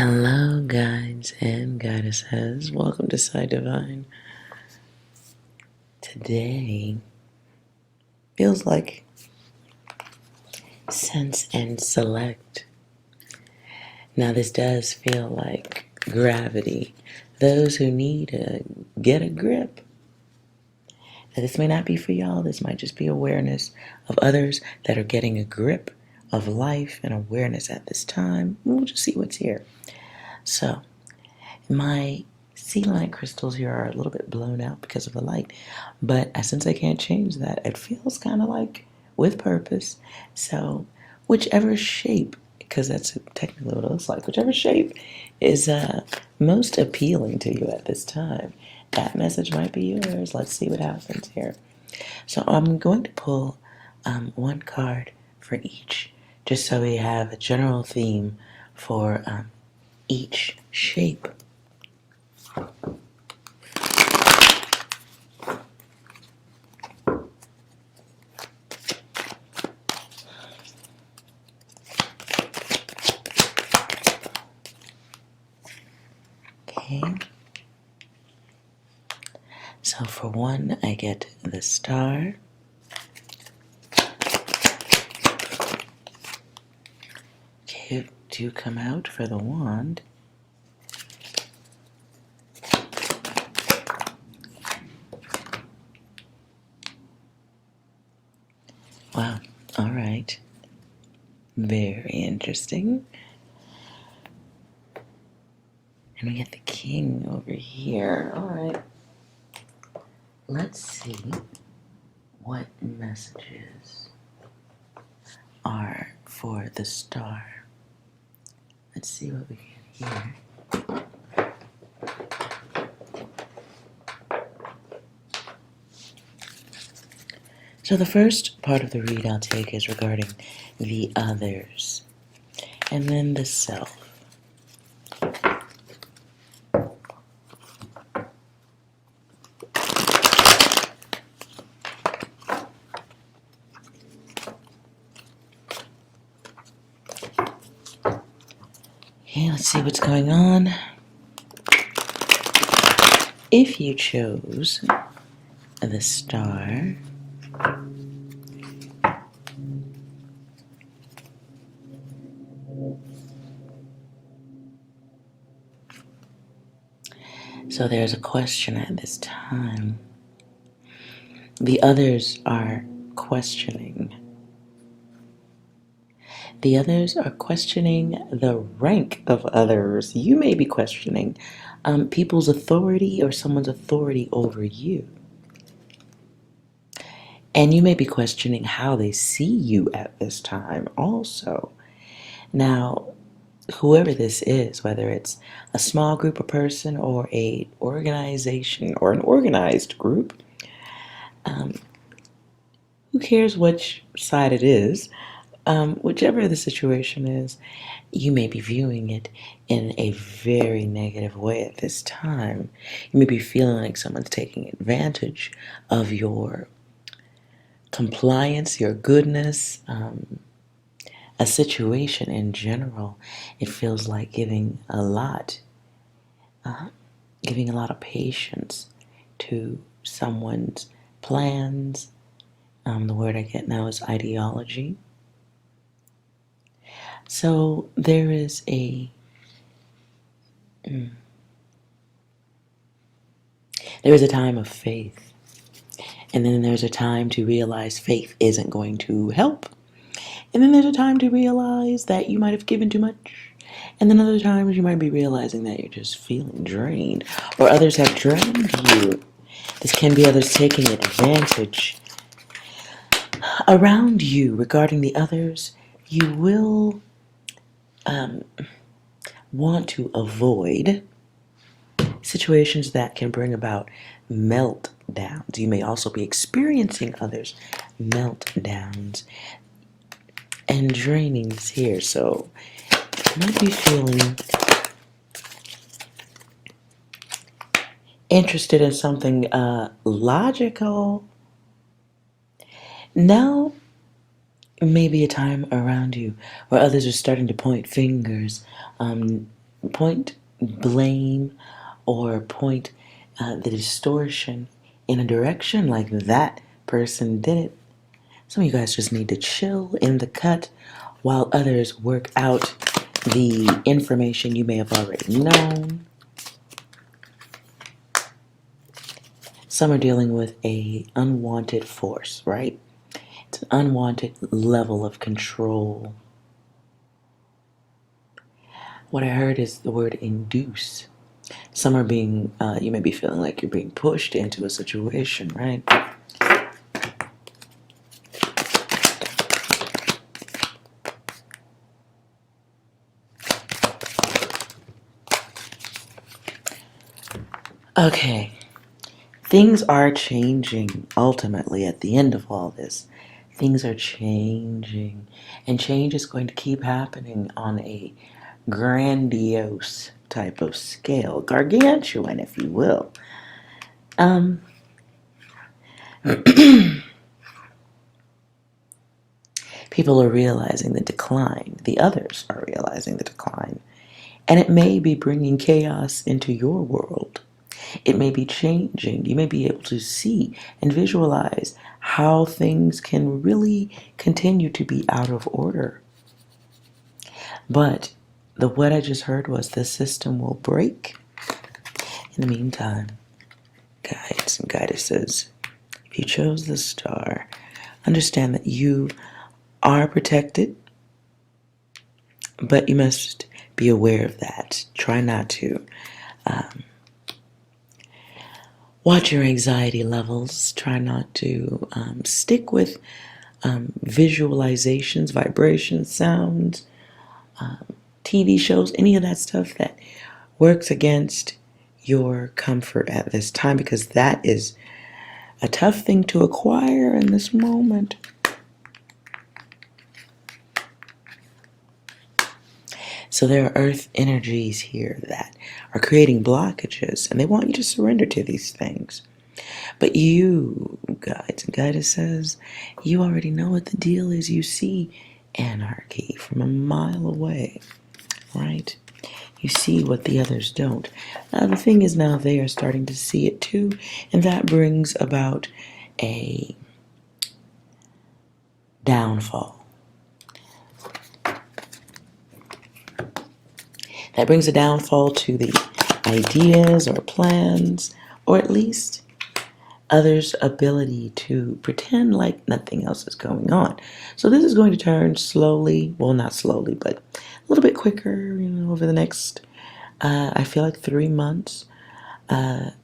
Hello, guides and goddesses. Welcome to Psi Divine. Today feels like sense and select. Now, this does feel like gravity. Those who need to get a grip. Now, this may not be for y'all. This might just be awareness of others that are getting a grip of life and awareness at this time. We'll just see what's here. So, my sea light crystals here are a little bit blown out because of the light, but since I can't change that, it feels kind of like with purpose. So whichever shape, because that's technically what it looks like, whichever shape is most appealing to you at this time, that message might be yours. Let's see what happens here. So I'm going to pull one card for each, just so we have a general theme for each shape. Okay. So for one, I get the star. Okay, two come out for the wand. Wow, all right. Very interesting. And we get the king over here. All right. Let's see what messages are for the star. Let's see what we get here. So the first part of the read I'll take is regarding the others, and then the self. Okay, let's see what's going on. If you chose the star, so there's a question at this time. The others are questioning. The others are questioning the rank of others. You may be questioning people's authority or someone's authority over you. And you may be questioning how they see you at this time also. Now, whoever this is, whether it's a small group of person or a organization or an organized group, who cares which side it is? Whichever the situation is, you may be viewing it in a very negative way at this time. You may be feeling like someone's taking advantage of your compliance, your goodness, a situation in general. It feels like giving a lot of patience to someone's plans. The word I get now is ideology. So there is there is a time of faith, and then there's a time to realize faith isn't going to help, and then there's a time to realize that you might have given too much, and then other times you might be realizing that you're just feeling drained, or others have drained you. This can be others taking advantage around you. Regarding the others, you will want to avoid situations that can bring about meltdowns. You may also be experiencing others' meltdowns and drainings here. So you might be feeling interested in something logical. Now may be a time around you where others are starting to point fingers, point blame or point the distortion in a direction like that person did it. Some of you guys just need to chill in the cut while others work out the information you may have already known. Some are dealing with a unwanted force, right? It's an unwanted level of control. What I heard is the word induce. Some are being, you may be feeling like you're being pushed into a situation, right? Okay. Things are changing ultimately at the end of all this. Things are changing. And change is going to keep happening on a grandiose type of scale. Gargantuan, if you will. People are realizing the decline. The others are realizing the decline. And it may be bringing chaos into your world. It may be changing. You may be able to see and visualize how things can really continue to be out of order. But what I just heard was the system will break. In the meantime, guides and goddesses, if you chose the star, understand that you are protected, but you must be aware of that. Try not to watch your anxiety levels. Try not to stick with visualizations, vibrations, sounds, TV shows, any of that stuff that works against your comfort at this time, because that is a tough thing to acquire in this moment. So there are earth energies here that are creating blockages, and they want you to surrender to these things. But you, guides and goddesses, you already know what the deal is. You see anarchy from a mile away, right? You see what the others don't. The thing is, now they are starting to see it too, and that brings about a downfall. That brings a downfall to the ideas or plans, or at least others' ability to pretend like nothing else is going on. So this is going to turn slowly, well, not slowly, but a little bit quicker, over the next, I feel like 3 months. What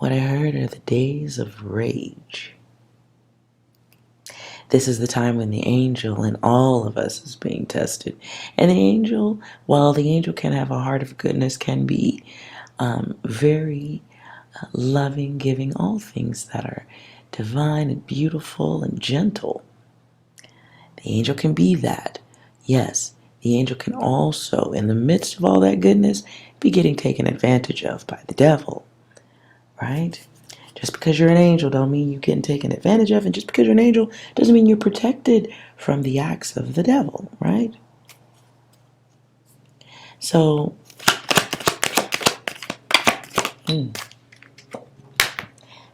I heard are the days of rage. This is the time when the angel in all of us is being tested. And the angel, while the angel can have a heart of goodness, can be very loving, giving, all things that are divine and beautiful and gentle. The angel can be that. Yes, the angel can also, in the midst of all that goodness, be getting taken advantage of by the devil. Right? Just because you're an angel don't mean you're getting taken advantage of, and just because you're an angel doesn't mean you're protected from the acts of the devil, right? So,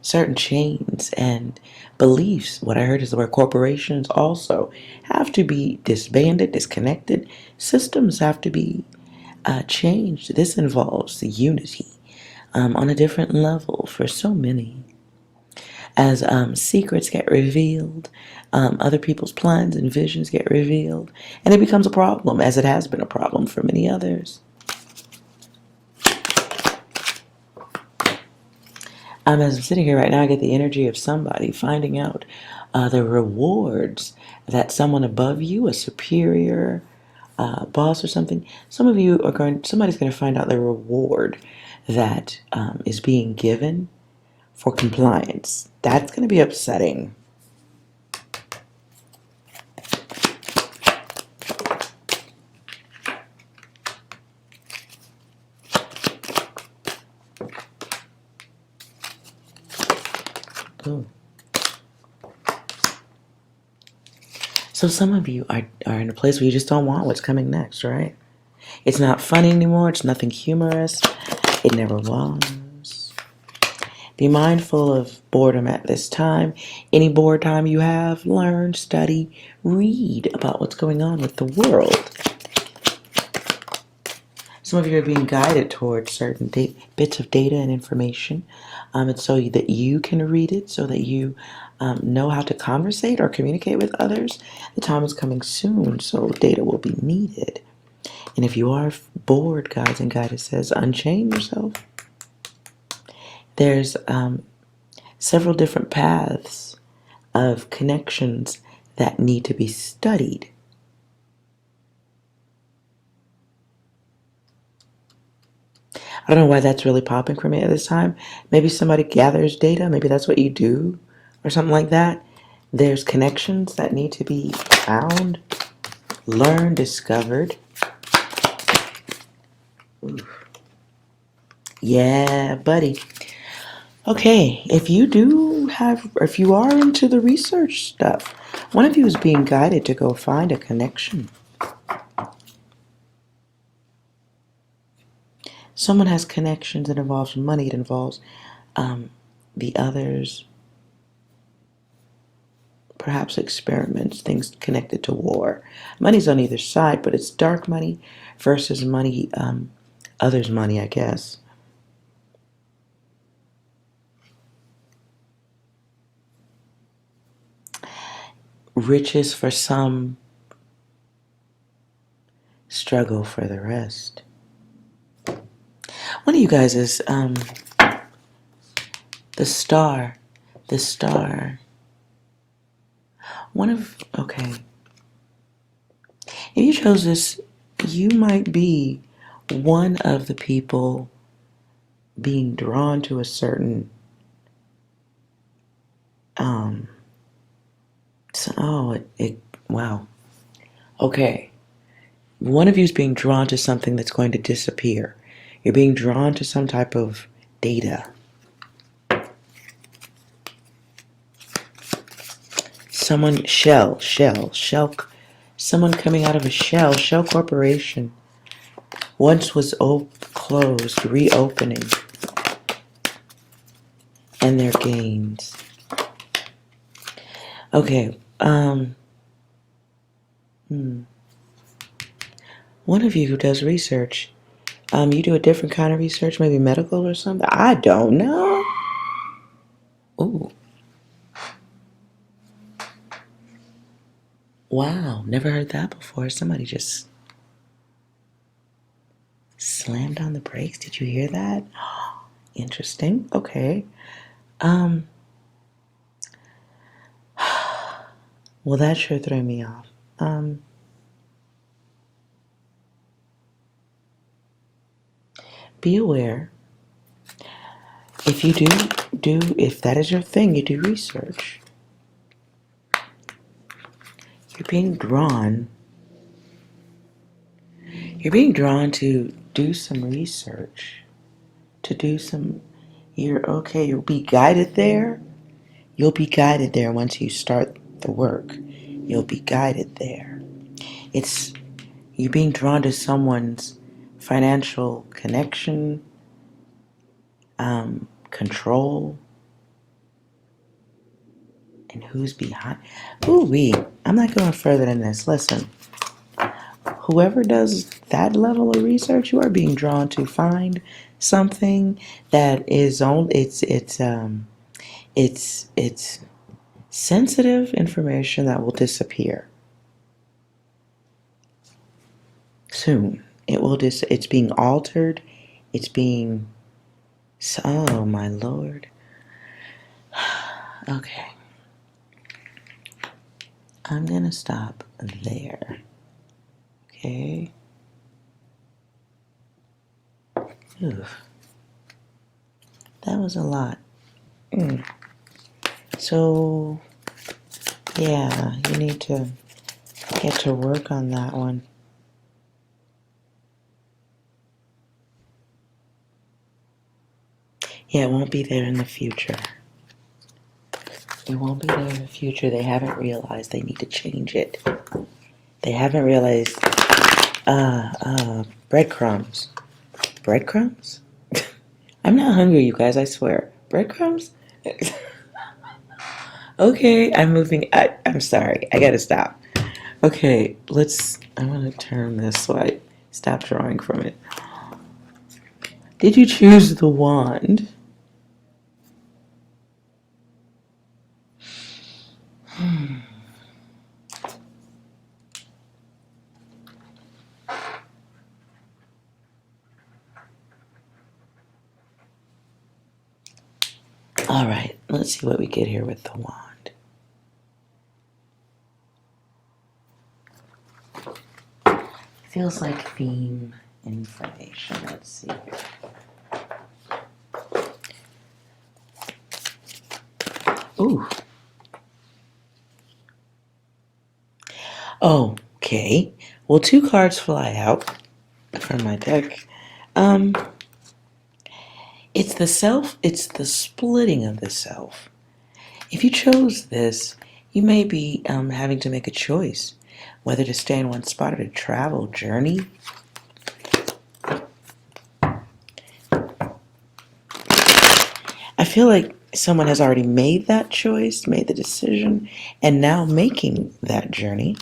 certain chains and beliefs, what I heard is the word corporations also have to be disbanded, disconnected. Systems have to be changed. This involves the unity on a different level for so many. As secrets get revealed, other people's plans and visions get revealed, and it becomes a problem, as it has been a problem for many others. As I'm sitting here right now, I get the energy of somebody finding out the rewards that someone above you, a superior boss or something, somebody's going to find out the reward that is being given for compliance. That's going to be upsetting. Ooh. So some of you are in a place where you just don't want what's coming next, right? It's not funny anymore. It's nothing humorous. It never was. Be mindful of boredom at this time. Any bored time you have, learn, study, read about what's going on with the world. Some of you are being guided towards certain bits of data and information. It's so that you can read it, so that you know how to conversate or communicate with others. The time is coming soon, so data will be needed. And if you are bored, guides and goddesses, unchain yourself. There's several different paths of connections that need to be studied. I don't know why that's really popping for me at this time. Maybe somebody gathers data. Maybe that's what you do or something like that. There's connections that need to be found, learned, discovered. Oof. Yeah, buddy. Okay, if you are into the research stuff, one of you is being guided to go find a connection. Someone has connections. It involves money. It involves the others, perhaps experiments, things connected to war. Money's on either side, but it's dark money versus money, others' money, I guess. Riches for some, struggle for the rest. One of you guys is the star. The star. Okay. If you chose this, you might be one of the people being drawn to a certain, wow. Okay. One of you is being drawn to something that's going to disappear. You're being drawn to some type of data. Someone, someone coming out of a shell corporation. Once was closed, reopening, and their gains. Okay, one of you who does research, you do a different kind of research, maybe medical or something? I don't know. Ooh. Wow, never heard that before. Somebody just slammed on the brakes. Did you hear that? Interesting. Okay. Well, that sure threw me off. Be aware. If you if that is your thing, you do research. You're being drawn to do some research, you'll be guided there. You'll be guided there once you start the work. You'll be guided there. You're being drawn to someone's financial connection, control, and who's behind. Ooh-wee, I'm not going further than this. Listen, whoever does that level of research, you are being drawn to find something that is it's sensitive information that will disappear soon. It's being altered. It's being, oh my Lord. Okay. I'm gonna stop there. Okay. Oof. That was a lot. So, yeah, you need to get to work on that one. Yeah, it won't be there in the future. It won't be there in the future. They haven't realized they need to change it. They haven't realized, breadcrumbs. Breadcrumbs? I'm not hungry, you guys, I swear. Breadcrumbs? Okay, I'm moving. I'm sorry. I gotta stop. Okay, I want to turn this so I stop drawing from it. Did you choose the wand? All right, let's see what we get here with the wand. Feels like theme information. Let's see here. Ooh. Okay. Well, 2 cards fly out from my deck. It's the self, it's the splitting of the self. If you chose this, you may be having to make a choice whether to stay in one spot or to travel, journey. I feel like someone has already made that choice, made the decision, and now making that journey.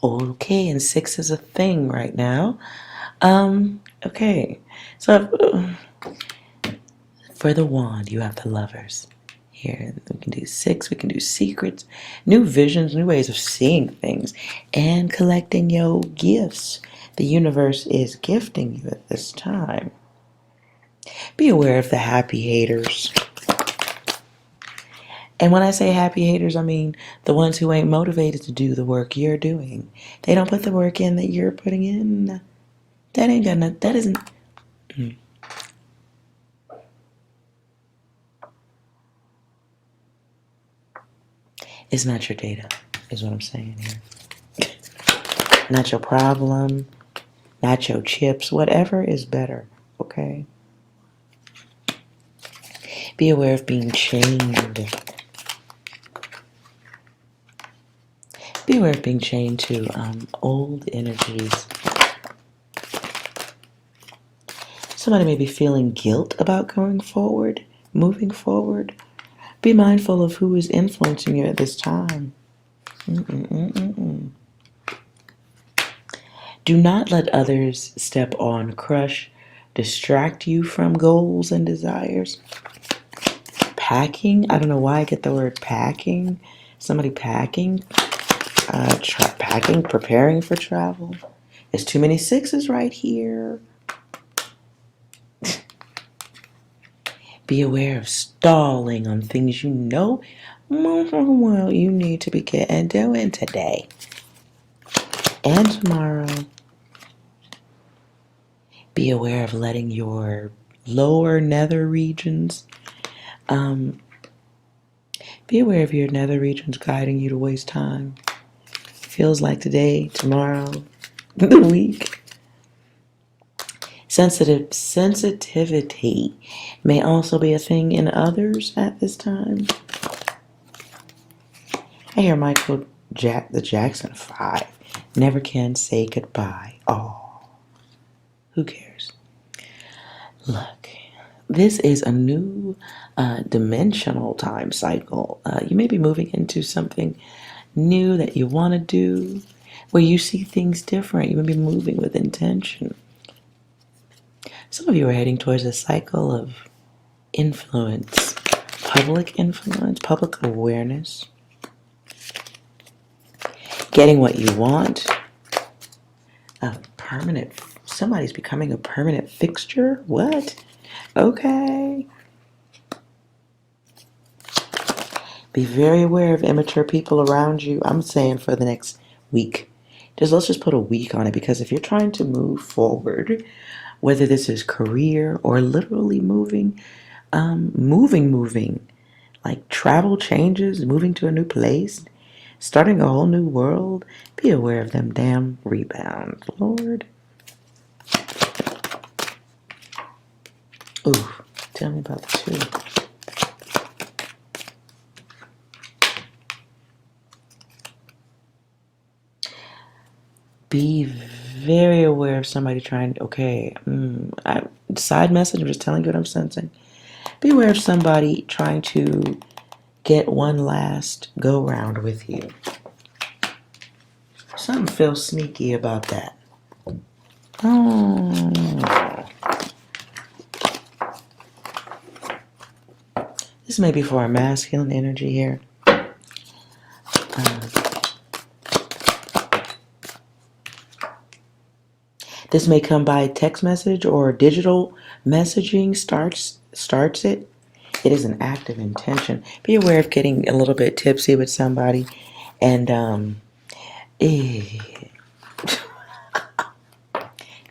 Okay, and 6 is a thing right now. Okay, so for the wand, you have the lovers. Here, we can do 6, we can do secrets, new visions, new ways of seeing things, and collecting your gifts. The universe is gifting you at this time. Be aware of the happy haters. And when I say happy haters, I mean the ones who ain't motivated to do the work you're doing. They don't put the work in that you're putting in. That ain't got nothing. That isn't. It's not your data, is what I'm saying here. Not your problem, not your chips, whatever is better, okay? Be aware of being chained. Be aware of being chained to old energies. Somebody may be feeling guilt about going forward, moving forward. Be mindful of who is influencing you at this time. Do not let others step on, crush, distract you from goals and desires. Packing. I don't know why I get the word packing. Somebody packing. Packing, preparing for travel. There's too many 6s right here. Be aware of stalling on things you know well you need to be getting doing today and tomorrow. Be aware of letting your lower nether regions be aware of your nether regions guiding you to waste time. Feels like today, tomorrow, the week. Sensitivity may also be a thing in others at this time. I hear the Jackson 5. Never can say goodbye. Oh, who cares? Look, this is a new dimensional time cycle. You may be moving into something new that you want to do, where you see things different. You may be moving with intention. Some of you are heading towards a cycle of influence, public awareness, getting what you want, somebody's becoming a permanent fixture. What? Okay. Be very aware of immature people around you. I'm saying for the next week. Let's just put a week on it, because if you're trying to move forward, whether this is career or literally moving, like travel changes, moving to a new place, starting a whole new world. Be aware of them damn rebounds, Lord. Ooh, tell me about the two. Be very aware of somebody trying. Okay, side message. I'm just telling you what I'm sensing. Be aware of somebody trying to get one last go round with you. Something feels sneaky about that. Oh. This may be for a masculine energy here. This may come by text message or digital messaging starts it. It is an act of intention. Be aware of getting a little bit tipsy with somebody and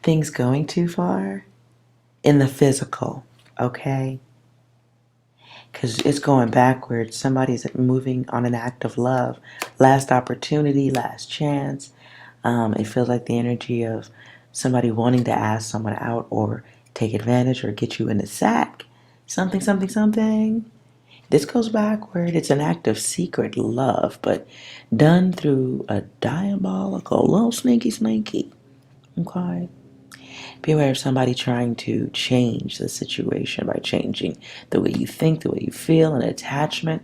things going too far in the physical, okay? Because it's going backwards. Somebody's moving on an act of love. Last opportunity, last chance. It feels like the energy of somebody wanting to ask someone out or take advantage or get you in the sack. Something, something, something. This goes backward. It's an act of secret love, but done through a diabolical, little sneaky. Okay? Be aware of somebody trying to change the situation by changing the way you think, the way you feel, an attachment.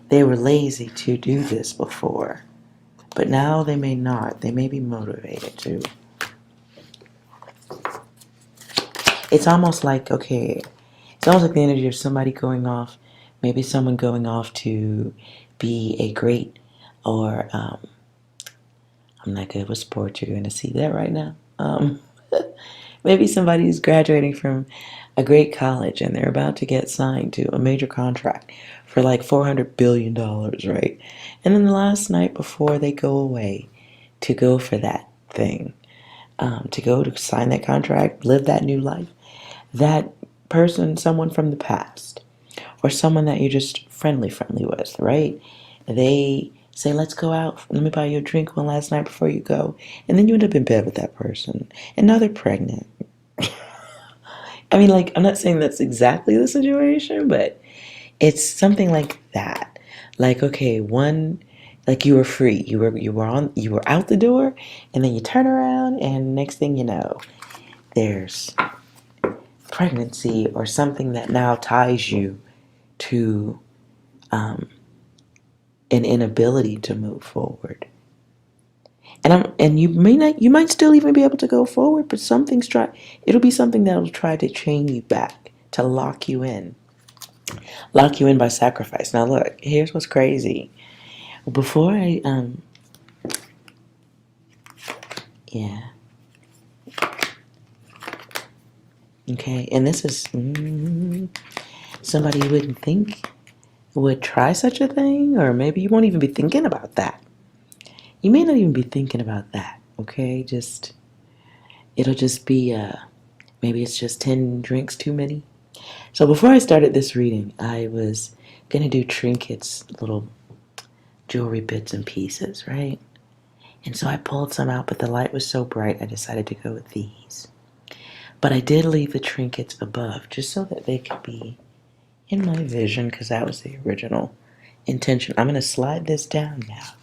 They were lazy to do this before, but now they may not. They may be motivated to. It's almost like, okay, it's almost like the energy of somebody going off, maybe someone going off to be a great, or I'm not good with sports, you're going to see that right now. Maybe somebody's graduating from a great college and they're about to get signed to a major contract for like $400 billion, right? And then the last night before they go away to go for that thing, to go to sign that contract, live that new life, that person, someone from the past, or someone that you're just friendly with, right? They say, let's go out, let me buy you a drink one last night before you go. And then you end up in bed with that person. And now they're pregnant. I mean, like, I'm not saying that's exactly the situation, but it's something like that. Like, okay, like you were free. You were out the door, and then you turn around, and next thing you know, there's pregnancy or something that now ties you to an inability to move forward. And you might still even be able to go forward, but it'll be something that'll try to chain you back, to lock you in by sacrifice. Now look, here's what's crazy. Before I yeah, okay, and this is somebody you wouldn't think would try such a thing, or maybe you won't even be thinking about that. You may not even be thinking about that, okay? It'll just be, maybe it's just 10 drinks too many. So before I started this reading, I was going to do trinkets, little jewelry bits and pieces, right? And so I pulled some out, but the light was so bright, I decided to go with these. But I did leave the trinkets above, just so that they could be in my vision, because that was the original intention. I'm going to slide this down now,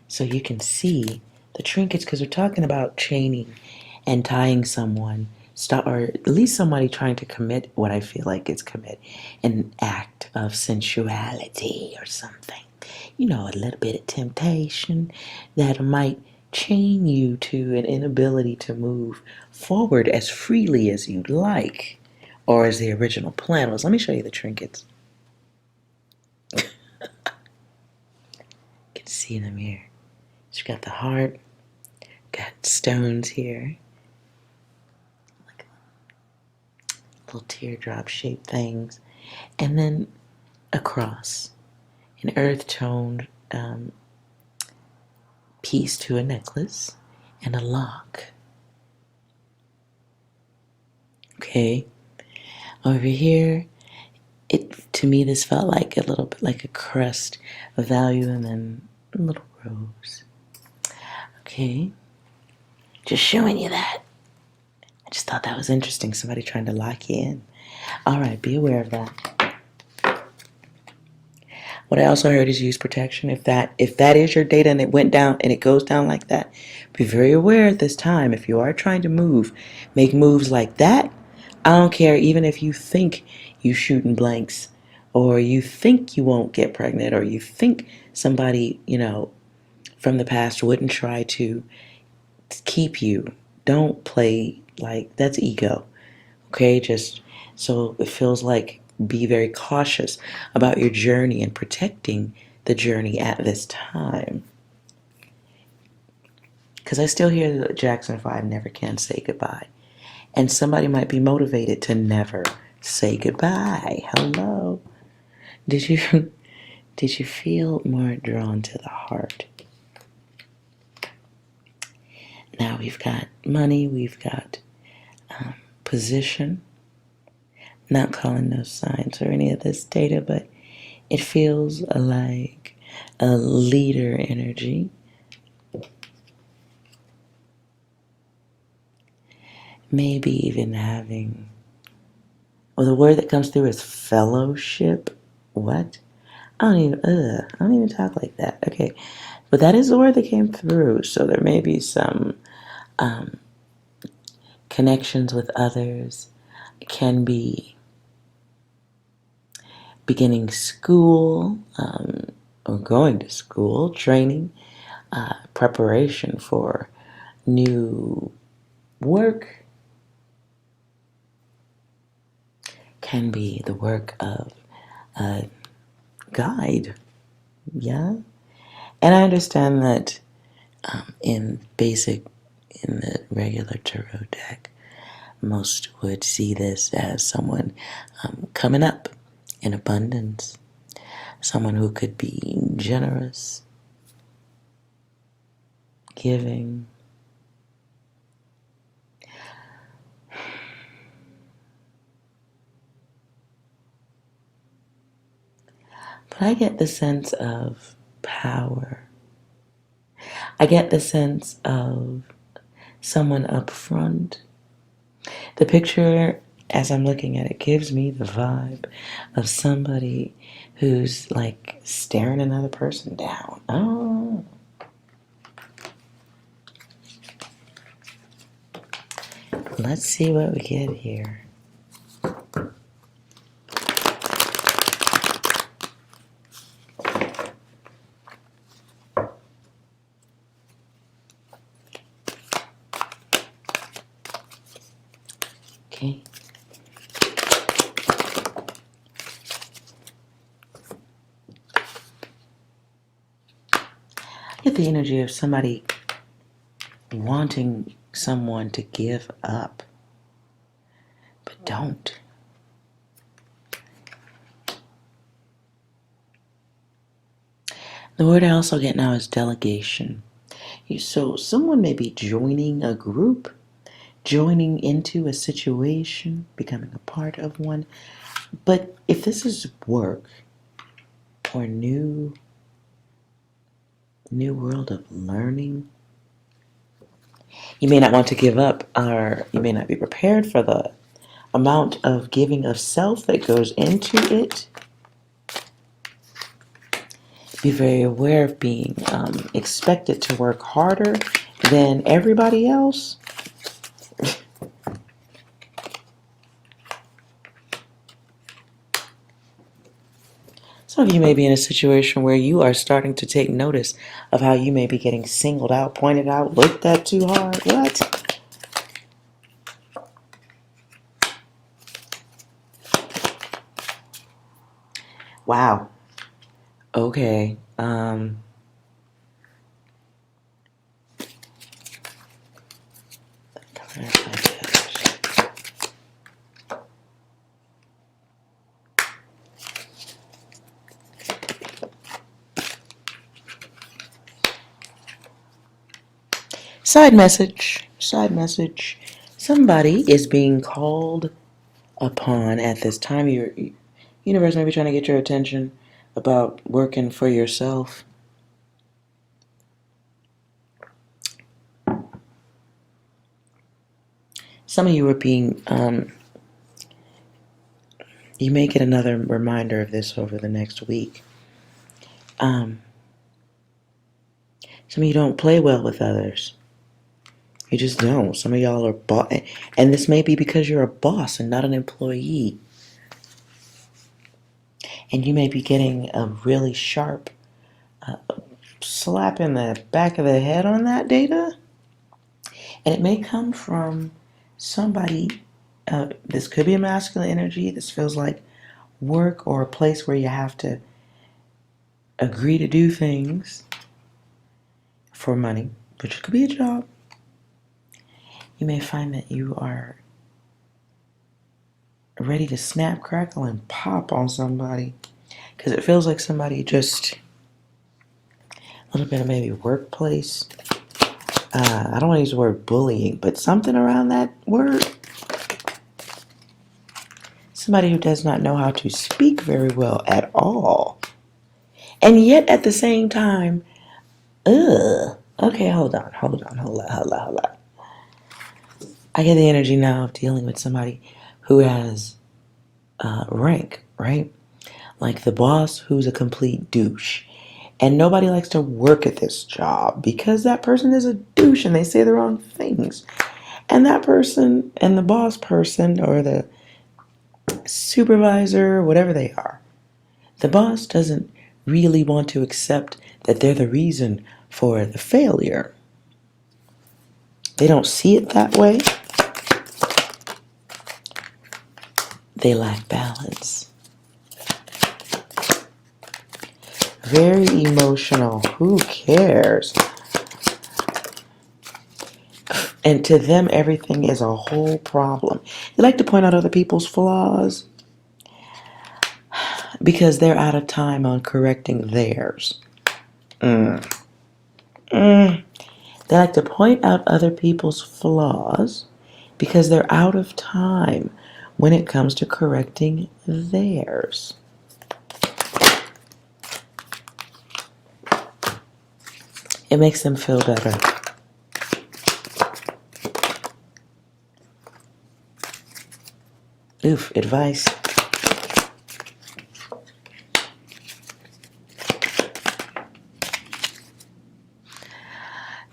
so you can see the trinkets, because we're talking about chaining and tying someone, or at least somebody trying to commit what I feel like is an act of sensuality or something. You know, a little bit of temptation that might chain you to an inability to move forward as freely as you'd like, or as the original plan was. Let me show you the trinkets. You can see them here. So you got the heart, got stones here, like little teardrop shaped things, and then a cross, an earth toned piece to a necklace, and a lock. Okay, Over here, to me this felt like a little bit like a crest of value and then a little rose. Okay, just showing you that. I just thought that was interesting. Somebody trying to lock you in. All right, be aware of that. What I also heard is use protection. If that is your data and it went down and it goes down like that, be very aware at this time. If you are trying to make moves like that, I don't care. Even if you think you shooting blanks, or you think you won't get pregnant, or you think somebody from the past wouldn't try to keep you. Don't play like that's ego. Okay, just so it feels like be very cautious about your journey and protecting the journey at this time. Because I still hear the Jackson 5 never can say goodbye. And somebody might be motivated to never say goodbye. Hello. Did you feel more drawn to the heart? Now we've got money, we've got position. Not calling those signs or any of this data, but it feels like a leader energy. Maybe even having, the word that comes through is fellowship. What? I don't even talk like that. Okay, but that is the word that came through. So there may be some connections with others. It can be beginning school or going to school, training, preparation for new work. Can be the work of a guide, yeah? And I understand that in the regular tarot deck, most would see this as someone coming up in abundance, someone who could be generous, giving. But I get the sense of power. I get the sense of someone up front. The picture, as I'm looking at it, gives me the vibe of somebody who's like staring another person down. Oh. Let's see what we get here. Okay. I get the energy of somebody wanting someone to give up, but don't. The word I also get now is delegation. So someone may be joining a group, joining into a situation, becoming a part of one. But if this is work or new world of learning, you may not want to give up, or you may not be prepared for the amount of giving of self that goes into it. Be very aware of being expected to work harder than everybody else. Some of you may be in a situation where you are starting to take notice of how you may be getting singled out, pointed out, looked at too hard. What? Wow. Okay. Side message. Somebody is being called upon at this time. Your universe may be trying to get your attention about working for yourself. Some of you are being, you may get another reminder of this over the next week. Some of you don't play well with others. You just don't. Some of y'all are and this may be because you're a boss and not an employee. And you may be getting a really sharp slap in the back of the head on that data. And it may come from somebody, this could be a masculine energy. This feels like work or a place where you have to agree to do things for money, which could be a job. You may find that you are ready to snap, crackle, and pop on somebody because it feels like somebody just a little bit of maybe workplace. I don't want to use the word bullying, but something around that word. Somebody who does not know how to speak very well at all. And yet at the same time, okay, hold on. I get the energy now of dealing with somebody who has rank, right? Like the boss who's a complete douche. And nobody likes to work at this job because that person is a douche and they say the wrong things. And that person and the boss person or the supervisor, whatever they are, the boss doesn't really want to accept that they're the reason for the failure. They don't see it that way. They lack balance. Very emotional. Who cares? And to them, everything is a whole problem. They like to point out other people's flaws because they're out of time on correcting theirs. They like to point out other people's flaws because they're out of time when it comes to correcting theirs. It makes them feel better. Oof, advice.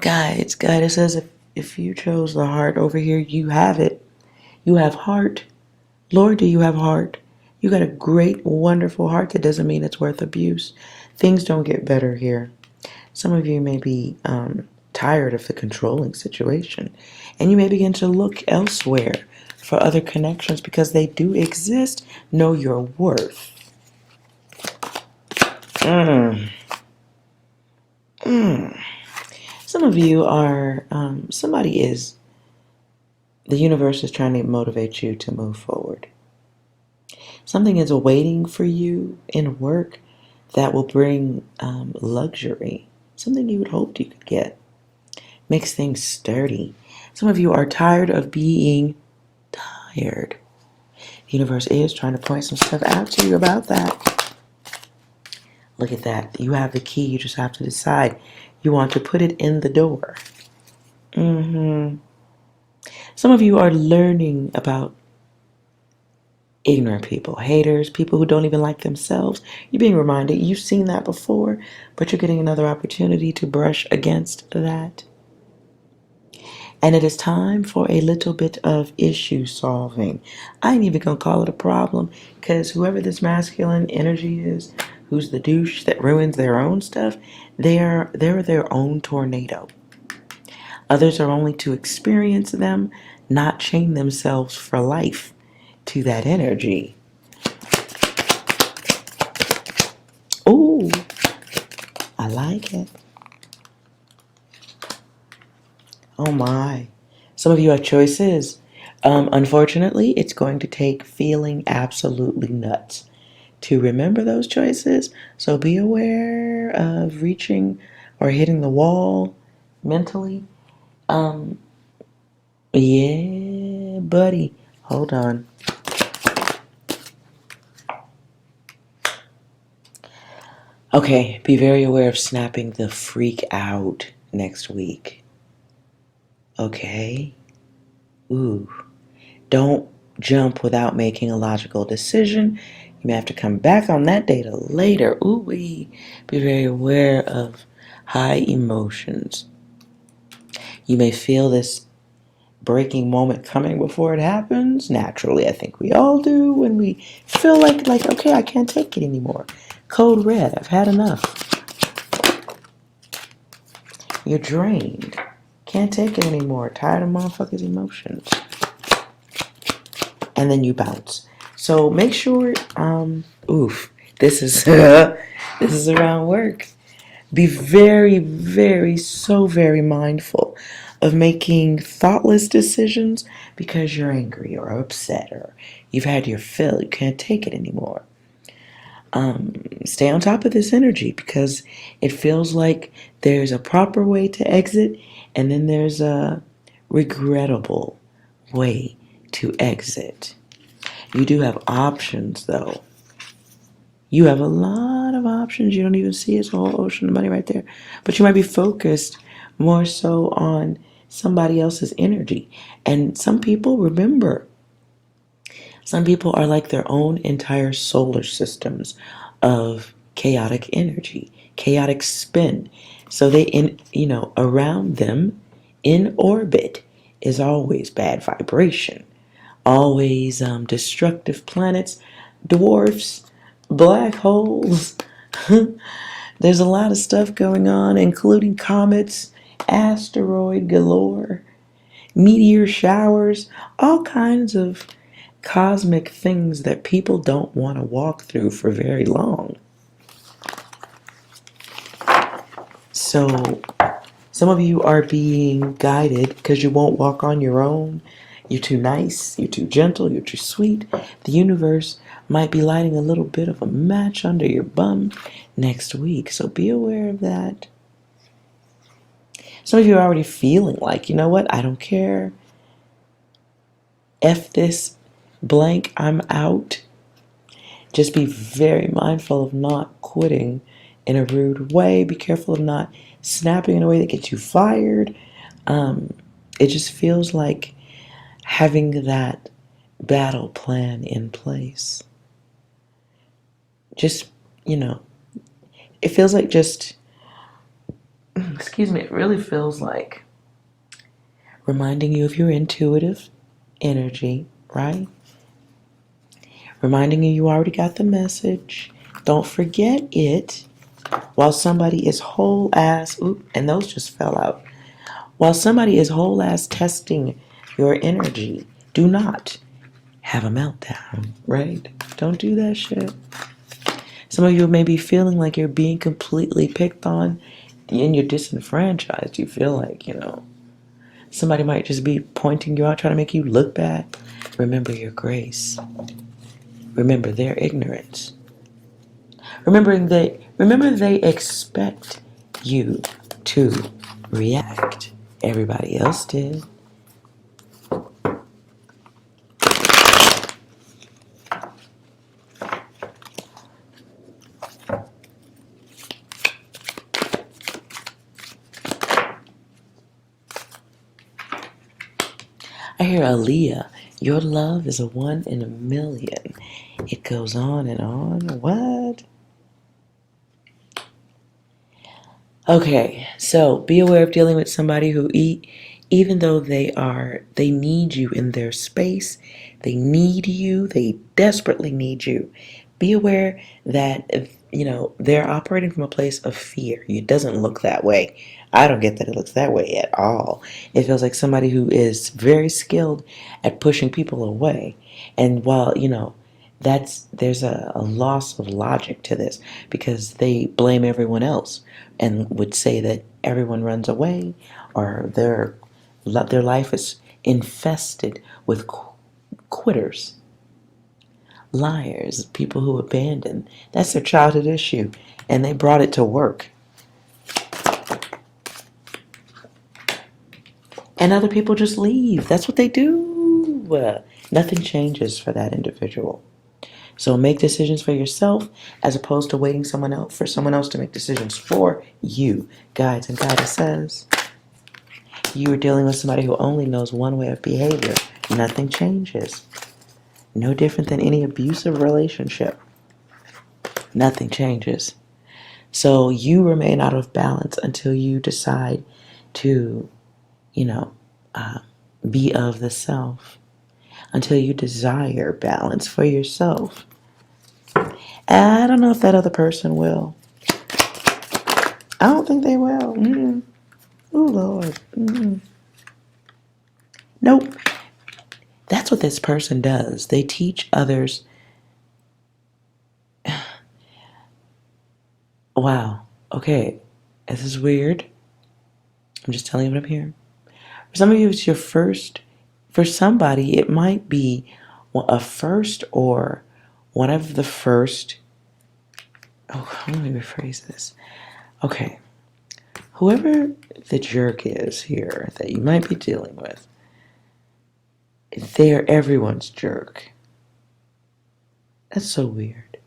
Guide says if you chose the heart over here, you have it. You have heart. Lord, do you have heart? You got a great, wonderful heart. That doesn't mean it's worth abuse. Things don't get better here. Some of you may be tired of the controlling situation, and you may begin to look elsewhere for other connections because they do exist. Know your worth. Some of you are, the universe is trying to motivate you to move forward. Something is awaiting for you in work that will bring luxury. Something you had hoped you could get. Makes things sturdy. Some of you are tired of being tired. The universe is trying to point some stuff out to you about that. Look at that. You have the key. You just have to decide. You want to put it in the door. Some of you are learning about ignorant people, haters, people who don't even like themselves. You're being reminded. You've seen that before, but you're getting another opportunity to brush against that. And it is time for a little bit of issue solving. I ain't even going to call it a problem because whoever this masculine energy is, who's the douche that ruins their own stuff, they're their own tornado. Others are only to experience them, not chain themselves for life to that energy. Ooh, I like it. Oh my. Some of you have choices. Unfortunately, it's going to take feeling absolutely nuts to remember those choices. So be aware of reaching or hitting the wall mentally. Yeah, buddy. Hold on. Okay, be very aware of snapping the freak out next week. Okay? Ooh. Don't jump without making a logical decision. You may have to come back on that data later. Ooh wee. Be very aware of high emotions. You may feel this breaking moment coming before it happens. Naturally, I think we all do when we feel like okay, I can't take it anymore. Code red, I've had enough. You're drained. Can't take it anymore. Tired of motherfuckers' emotions. And then you bounce. So make sure, this is this is around work. Be very, very, so very mindful of making thoughtless decisions because you're angry or upset or you've had your fill. You can't take it anymore. Stay on top of this energy because it feels like there's a proper way to exit and then there's a regrettable way to exit. You do have options though. You have a lot of options. You don't even see it's a whole ocean of money right there. But you might be focused more so on somebody else's energy. And some people, remember, some people are like their own entire solar systems of chaotic energy, chaotic spin. So around them in orbit is always bad vibration, always destructive planets, dwarfs, black holes. There's a lot of stuff going on, including comets, asteroid galore, meteor showers, all kinds of cosmic things that people don't want to walk through for very long. So some of you are being guided because you won't walk on your own. You're too nice, you're too gentle, you're too sweet. The universe might be lighting a little bit of a match under your bum next week, so be aware of that. Some of you are already feeling like, you know what, I don't care. F this blank, I'm out. Just be very mindful of not quitting in a rude way. Be careful of not snapping in a way that gets you fired. It just feels like having that battle plan in place. Just, it feels like it really feels like reminding you of your intuitive energy, right? Reminding you already got the message. Don't forget it. While somebody is whole ass, and those just fell out. While somebody is whole ass testing your energy, do not have a meltdown, right? Don't do that shit. Some of you may be feeling like you're being completely picked on and you're disenfranchised. You feel like, somebody might just be pointing you out, trying to make you look bad. Remember your grace. Remember their ignorance. Remember they expect you to react. Everybody else did. I hear Aaliyah, your love is a 1 in a million. It goes on and on. What? Okay, so be aware of dealing with somebody who even though they need you in their space, they need you, they desperately need you. Be aware that they're operating from a place of fear. It doesn't look that way. I don't get that it looks that way at all. It feels like somebody who is very skilled at pushing people away. And while, there's a loss of logic to this because they blame everyone else and would say that everyone runs away or their life is infested with quitters, liars, people who abandon. That's their childhood issue, and they brought it to work. And other people just leave. That's what they do. Nothing changes for that individual. So make decisions for yourself as opposed to waiting for someone else to make decisions for you. Guides and goddesses, you are dealing with somebody who only knows one way of behavior. Nothing changes. No different than any abusive relationship. Nothing changes. So you remain out of balance until you decide to, be of the self. Until you desire balance for yourself. I don't know if that other person will. I don't think they will. Oh, Lord. Nope. That's what this person does. They teach others. Wow. Okay. This is weird. I'm just telling you what I'm hearing. For some of you, it's your first. For somebody, it might be a first or one of the first. Oh, let me rephrase this. Okay. Whoever the jerk is here that you might be dealing with, they're everyone's jerk. That's so weird.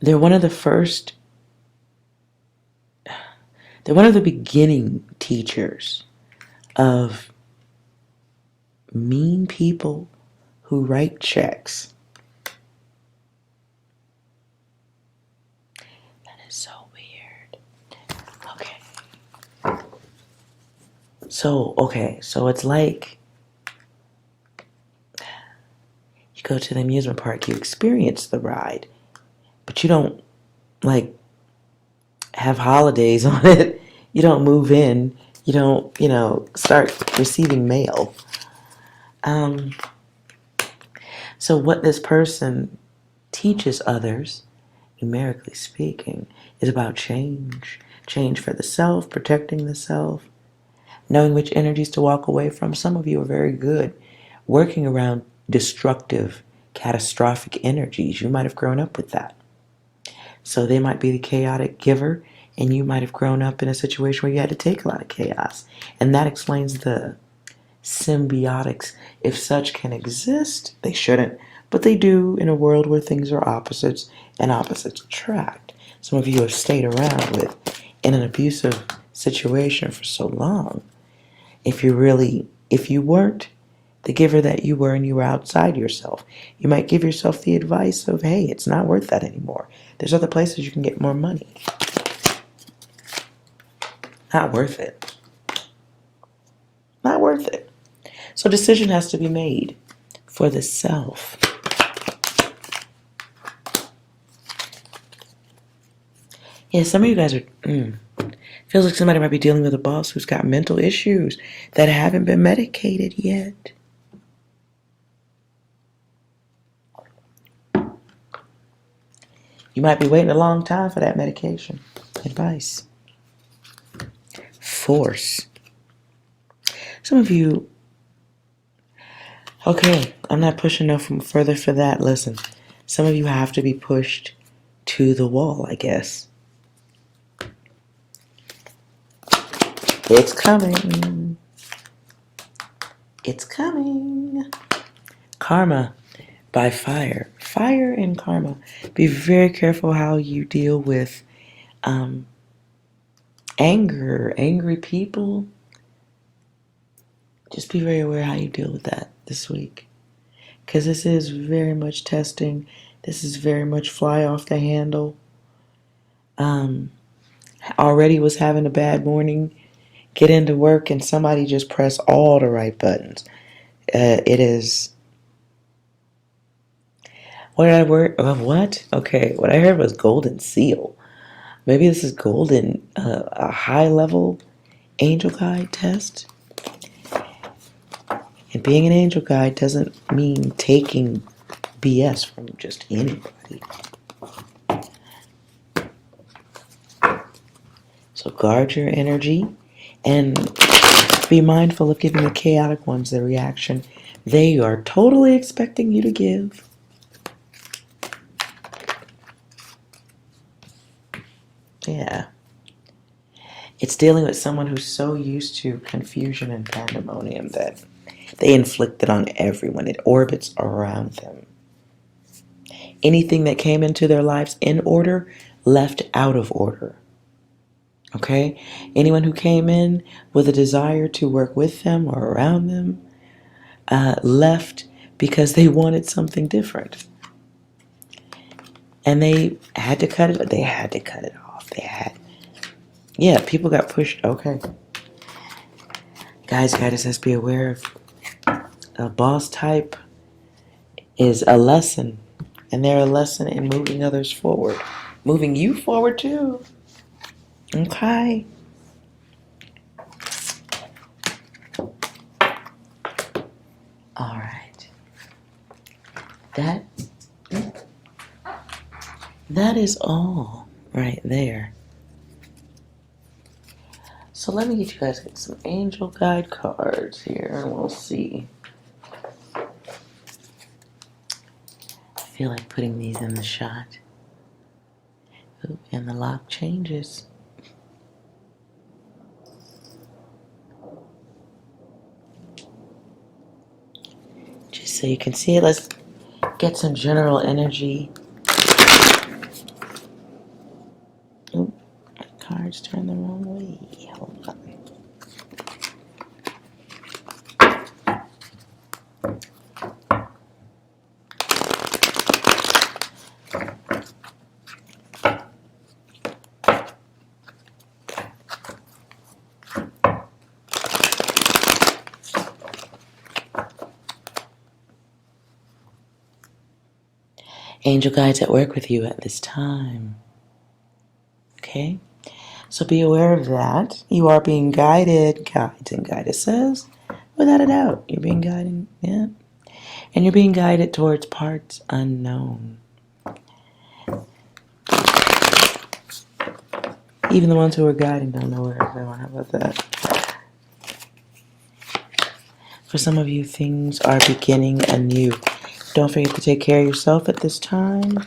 They're one of the first. They're one of the beginning teachers of mean people who write checks. That is so weird. Okay. So it's like you go to the amusement park, you experience the ride, but you don't have holidays on it. You don't move in. You don't, start receiving mail. So what this person teaches others, numerically speaking, is about change. Change for the self, protecting the self, knowing which energies to walk away from. Some of you are very good working around destructive, catastrophic energies. You might have grown up with that. So they might be the chaotic giver, and you might have grown up in a situation where you had to take a lot of chaos. And that explains the symbiotics. If such can exist, they shouldn't, but they do in a world where things are opposites and opposites attract. Some of you have stayed around in an abusive situation for so long. If you weren't the giver that you were and you were outside yourself, you might give yourself the advice of, hey, it's not worth that anymore. There's other places you can get more money. Not worth it. Not worth it. So decision has to be made for the self. Yeah, some of you guys are, feels like somebody might be dealing with a boss who's got mental issues that haven't been medicated yet. You might be waiting a long time for that medication. Advice. Force. Some of you, okay, I'm not pushing no further for that. Listen, some of you have to be pushed to the wall, I guess. It's coming. It's coming. Karma by fire. Fire and karma. Be very careful how you deal with anger, angry people. Just be very aware how you deal with that this week. Because this is very much testing. This is very much fly off the handle. Already was having a bad morning. Get into work and somebody just press all the right buttons. It is... What did I word? What? Okay, what I heard was golden seal. Maybe this is golden, a high-level angel guide test. And being an angel guide doesn't mean taking BS from just anybody. So guard your energy and be mindful of giving the chaotic ones the reaction they are totally expecting you to give. Yeah. It's dealing with someone who's so used to confusion and pandemonium that they inflict it on everyone. It orbits around them. anything that came into their lives in order left out of order. Okay? Anyone who came in with a desire to work with them or around them left because they wanted something different. And they had to cut it. They had to cut it off. Yeah, people got pushed. Okay. Guys, says be aware of a boss type is a lesson. And they're a lesson in moving others forward. Moving you forward too. Okay. All right. That is all right there. So let me get you guys some angel guide cards here and we'll see. I feel like putting these in the shot. Ooh, and the lock changes. Just so you can see it, let's get some general energy. Ooh, my cards turned the wrong way. Hold on. Angel guides at work with you at this time. Okay? So be aware of that. You are being guided, guides and goddesses. Without a doubt, you're being guided, yeah. And you're being guided towards parts unknown. Even the ones who are guiding don't know where they're going. How about that? For some of you, things are beginning anew. Don't forget to take care of yourself at this time.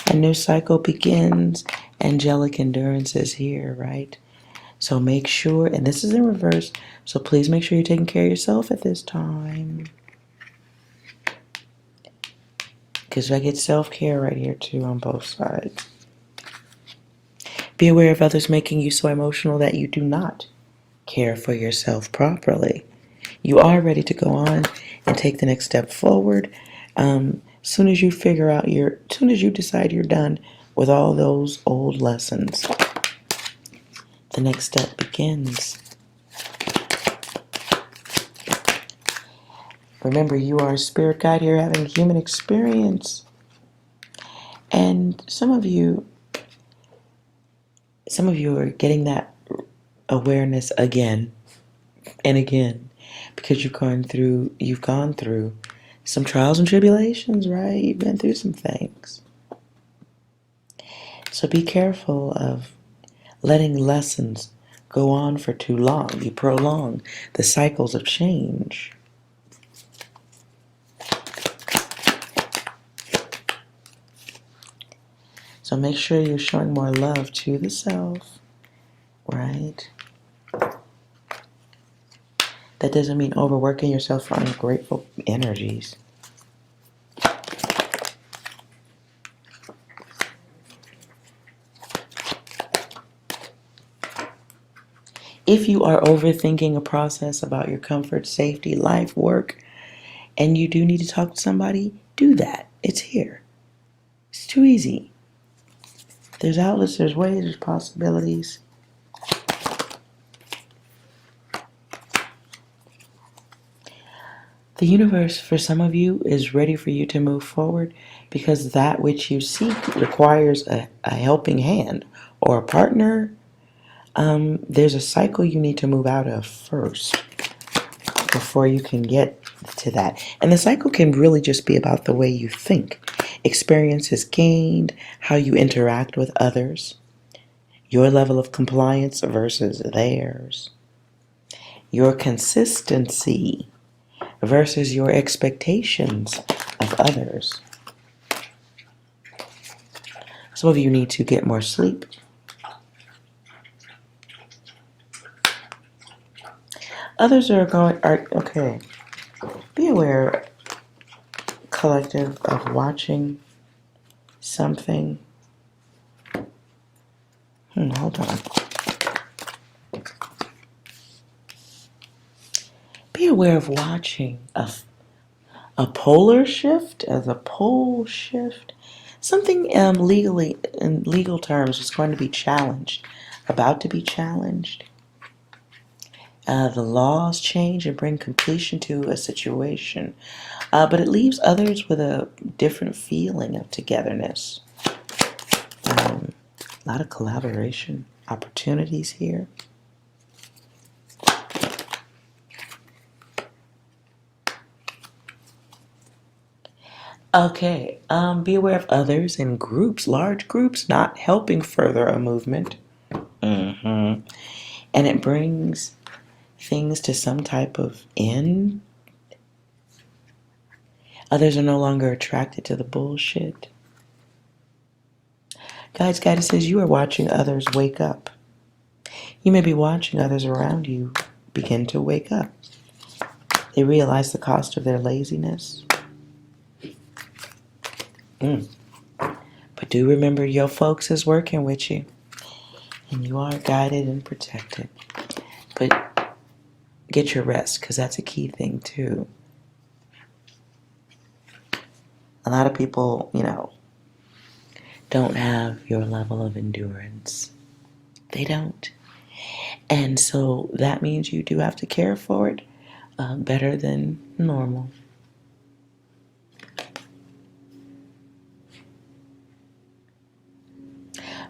A new cycle begins. Angelic endurance is here, right? So make sure, and this is in reverse, so please make sure you're taking care of yourself at this time. Because I get self-care right here too on both sides. Be aware of others making you so emotional that you do not care for yourself properly. You are ready to go on and take the next step forward. Soon as you decide you're done with all those old lessons, the next step begins. Remember, you are a spirit guide here having a human experience. And some of you are getting that awareness again and again because you've gone through some trials and tribulations, right? You've been through some things. So be careful of letting lessons go on for too long. You prolong the cycles of change. So make sure you're showing more love to the self, right? That doesn't mean overworking yourself for ungrateful energies. If you are overthinking a process about your comfort, safety, life, work, and you do need to talk to somebody, do that. It's here. It's too easy. There's outlets, there's ways, there's possibilities. The universe, for some of you, is ready for you to move forward because that which you seek requires a helping hand or a partner. There's a cycle you need to move out of first before you can get to that. And the cycle can really just be about the way you think. Experiences gained, how you interact with others, your level of compliance versus theirs, your consistency versus your expectations of others. Some of you need to get more sleep. Others okay. Be aware, collective, of watching something. Hold on. Be aware of watching a polar shift, as a pole shift. Something legally, in legal terms, is going to be challenged, about to be challenged. The laws change and bring completion to a situation, but it leaves others with a different feeling of togetherness. A lot of collaboration opportunities here. Okay, be aware of others in groups, large groups, not helping further a movement. And it brings things to some type of end. Others are no longer attracted to the bullshit. Guides, says you are watching others wake up. You may be watching others around you begin to wake up. They realize the cost of their laziness. But do remember your folks is working with you. And you are guided and protected. But get your rest, because that's a key thing too. A lot of people, don't have your level of endurance. They don't. And so that means you do have to care for it better than normal.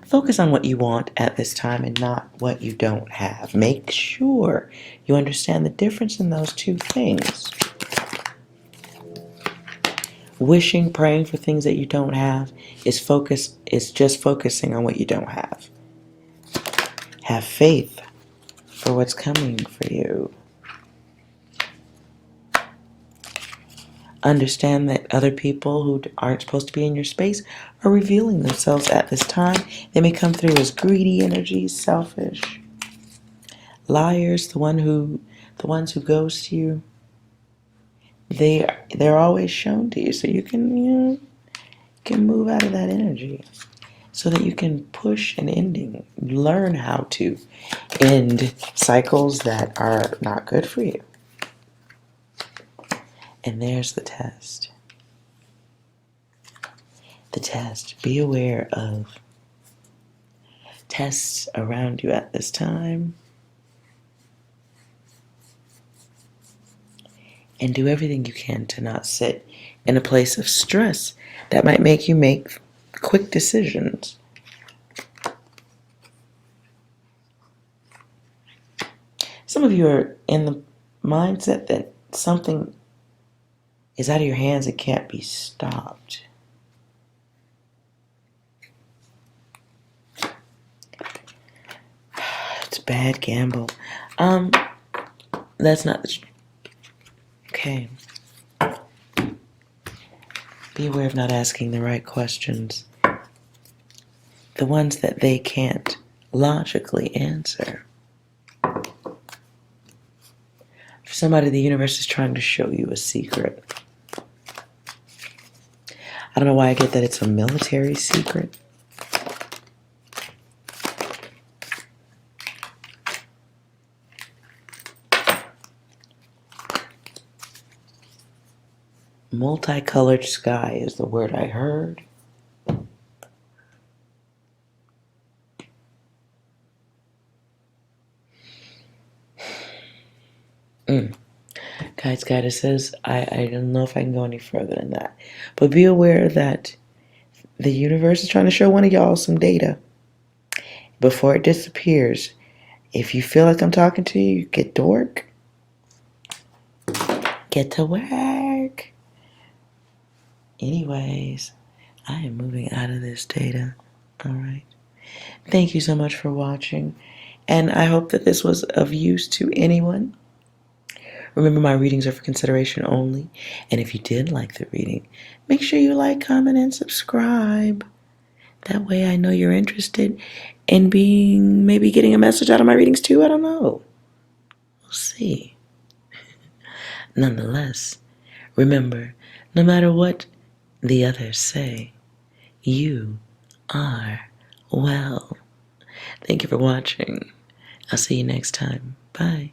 Focus on what you want at this time and not what you don't have. Make sure you understand the difference in those two things. Wishing, praying for things that you don't have is just focusing on what you don't have. Have faith for what's coming for you. Understand that other people who aren't supposed to be in your space are revealing themselves at this time. They may come through as greedy energies, selfish, liars, the ones who ghost you. They're always shown to you, so you can move out of that energy, so that you can push an ending. Learn how to end cycles that are not good for you. And there's the test. The test. Be aware of tests around you at this time. And do everything you can to not sit in a place of stress that might make you make quick decisions. Some of you are in the mindset that something is out of your hands and can't be stopped. It's a bad gamble. That's not the truth. Okay. Be aware of not asking the right questions. The ones that they can't logically answer. For somebody, the universe is trying to show you a secret. I don't know why I get that it's a military secret. Multicolored sky is the word I heard. Guidance says, I don't know if I can go any further than that. But be aware that the universe is trying to show one of y'all some data before it disappears. If you feel like I'm talking to you, get to work. Get to work. Anyways, I am moving out of this data. All right. Thank you so much for watching. And I hope that this was of use to anyone. Remember, my readings are for consideration only. And if you did like the reading, make sure you like, comment, and subscribe. That way I know you're interested in maybe getting a message out of my readings too. I don't know. We'll see. Nonetheless, remember, no matter what the others say, you are well. Thank you for watching. I'll see you next time. Bye.